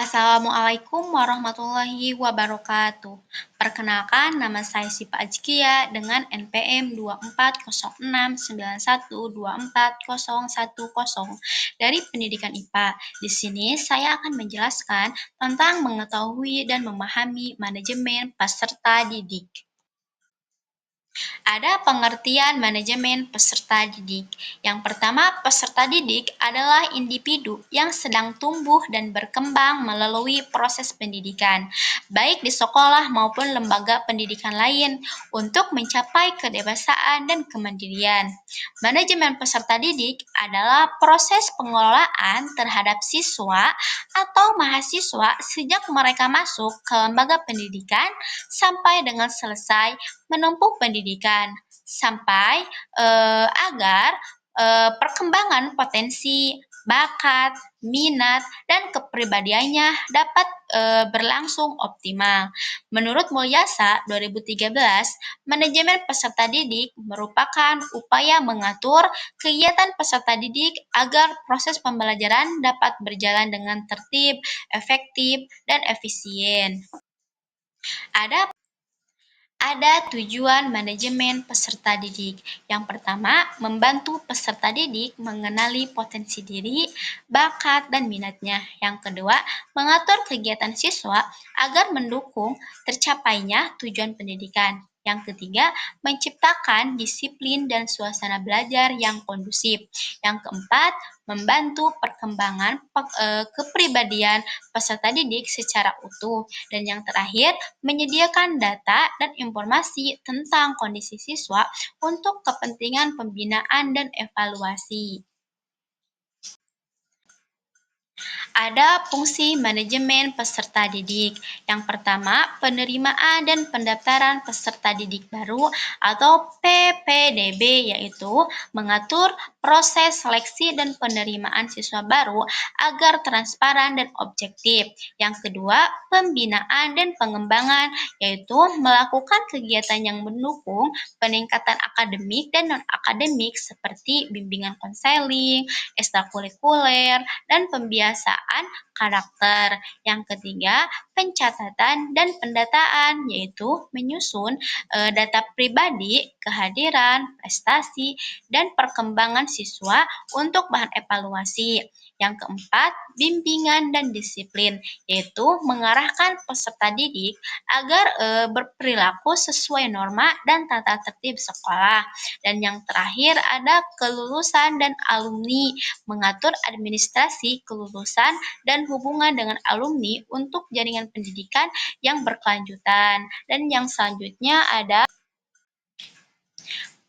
Assalamualaikum warahmatullahi wabarakatuh. Perkenalkan, nama saya Sipa Ajkia dengan NPM 240691240010 dari Pendidikan IPA. Di sini saya akan menjelaskan tentang mengetahui dan memahami manajemen peserta didik. Ada pengertian manajemen peserta didik. Yang pertama, peserta didik adalah individu yang sedang tumbuh dan berkembang melalui proses pendidikan, baik di sekolah maupun lembaga pendidikan lain, untuk mencapai kedewasaan dan kemandirian. Manajemen peserta didik adalah proses pengelolaan terhadap siswa atau mahasiswa sejak mereka masuk ke lembaga pendidikan sampai dengan selesai menempuh pendidikan sampai agar perkembangan potensi, bakat, minat, dan kepribadiannya dapat berlangsung optimal. Menurut Mulyasa 2013, manajemen peserta didik merupakan upaya mengatur kegiatan peserta didik agar proses pembelajaran dapat berjalan dengan tertib, efektif, dan efisien. Ada tujuan manajemen peserta didik. Yang pertama, membantu peserta didik mengenali potensi diri, bakat, dan minatnya. Yang kedua, mengatur kegiatan siswa agar mendukung tercapainya tujuan pendidikan. Yang ketiga, menciptakan disiplin dan suasana belajar yang kondusif. Yang keempat, membantu perkembangan kepribadian peserta didik secara utuh. Dan yang terakhir, menyediakan data dan informasi tentang kondisi siswa untuk kepentingan pembinaan dan evaluasi. Ada fungsi manajemen peserta didik. Yang pertama, penerimaan dan pendaftaran peserta didik baru atau PPDB, yaitu mengatur proses seleksi dan penerimaan siswa baru agar transparan dan objektif. Yang kedua, pembinaan dan pengembangan, yaitu melakukan kegiatan yang mendukung peningkatan akademik dan non-akademik seperti bimbingan konseling, ekstrakurikuler, dan pembiasaan karakter. Yang ketiga, pencatatan dan pendataan, yaitu menyusun data pribadi, kehadiran, prestasi, dan perkembangan siswa untuk bahan evaluasi. Yang keempat, bimbingan dan disiplin, yaitu mengarahkan peserta didik agar berperilaku sesuai norma dan tata tertib sekolah. Dan yang terakhir ada kelulusan dan alumni, mengatur administrasi kelulusan dan hubungan dengan alumni untuk jaringan pendidikan yang berkelanjutan. Dan yang selanjutnya ada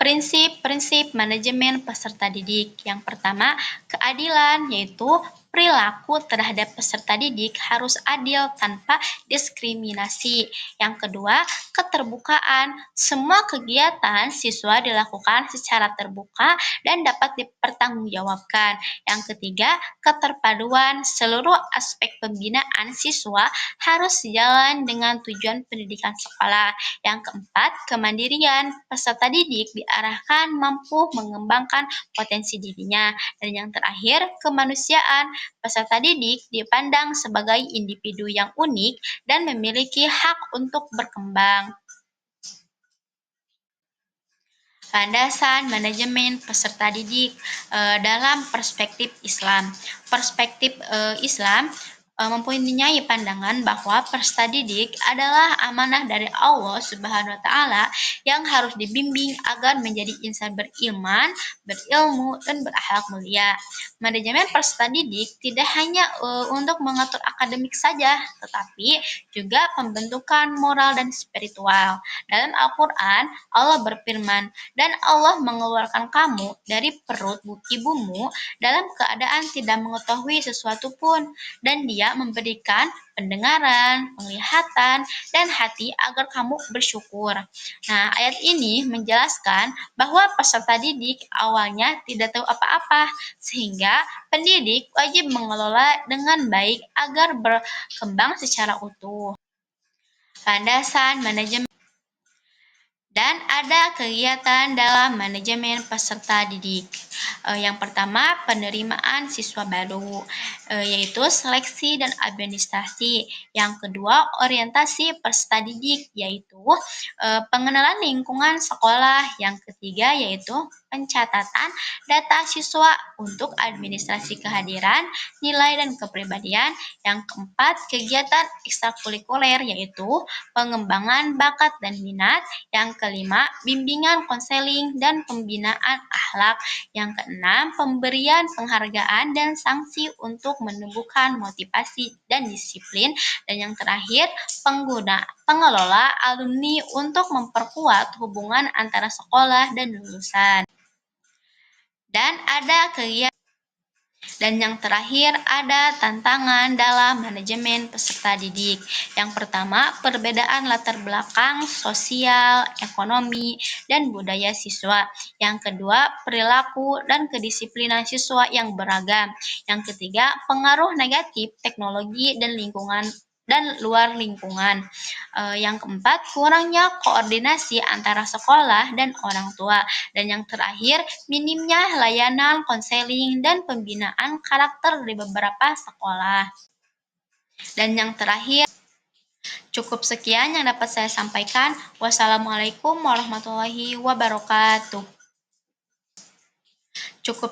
prinsip-prinsip manajemen peserta didik. Yang pertama, keadilan, yaitu perilaku terhadap peserta didik harus adil tanpa diskriminasi. Yang kedua, keterbukaan. Semua kegiatan siswa dilakukan secara terbuka dan dapat dipertanggungjawabkan. Yang ketiga, keterpaduan. Seluruh aspek pembinaan siswa harus sejalan dengan tujuan pendidikan sekolah. Yang keempat, kemandirian. Peserta didik diarahkan mampu mengembangkan potensi dirinya. Dan yang terakhir, kemanusiaan. Peserta didik dipandang sebagai individu yang unik dan memiliki hak untuk berkembang. Landasan manajemen peserta didik dalam perspektif Islam. Perspektif Islam mempunyai pandangan bahwa peserta didik adalah amanah dari Allah Subhanahu wa taala yang harus dibimbing agar menjadi insan beriman, berilmu, dan berakhlak mulia. Manajemen peserta didik tidak hanya untuk mengatur akademik saja, tetapi juga pembentukan moral dan spiritual. Dalam Al-Qur'an, Allah berfirman, "Dan Allah mengeluarkan kamu dari perut ibumu dalam keadaan tidak mengetahui sesuatu pun, dan Dia memberikan pendengaran, penglihatan, dan hati agar kamu bersyukur." Nah, ayat ini menjelaskan bahwa peserta didik awalnya tidak tahu apa-apa, sehingga pendidik wajib mengelola dengan baik agar berkembang secara utuh. Landasan manajemen Dan ada kegiatan dalam manajemen peserta didik. Yang pertama, penerimaan siswa baru, yaitu seleksi dan administrasi. Yang kedua, orientasi peserta didik, yaitu pengenalan lingkungan sekolah. Yang ketiga, yaitu pencatatan data siswa untuk administrasi kehadiran, nilai, dan kepribadian. Yang keempat, kegiatan ekstrakurikuler, yaitu pengembangan bakat dan minat. Yang kelima, bimbingan konseling dan pembinaan akhlak. Yang keenam, pemberian penghargaan dan sanksi untuk menumbuhkan motivasi dan disiplin. Dan yang terakhir, pengelola alumni untuk memperkuat hubungan antara sekolah dan lulusan. Dan ada kegiatan Dan yang terakhir ada tantangan dalam manajemen peserta didik. Yang pertama, perbedaan latar belakang sosial, ekonomi, dan budaya siswa. Yang kedua, perilaku dan kedisiplinan siswa yang beragam. Yang ketiga, pengaruh negatif teknologi dan lingkungan dan luar lingkungan. Yang keempat, kurangnya koordinasi antara sekolah dan orang tua. Dan yang terakhir, minimnya layanan konseling dan pembinaan karakter di beberapa sekolah. Dan yang terakhir, cukup sekian yang dapat saya sampaikan. Wassalamualaikum warahmatullahi wabarakatuh. Cukup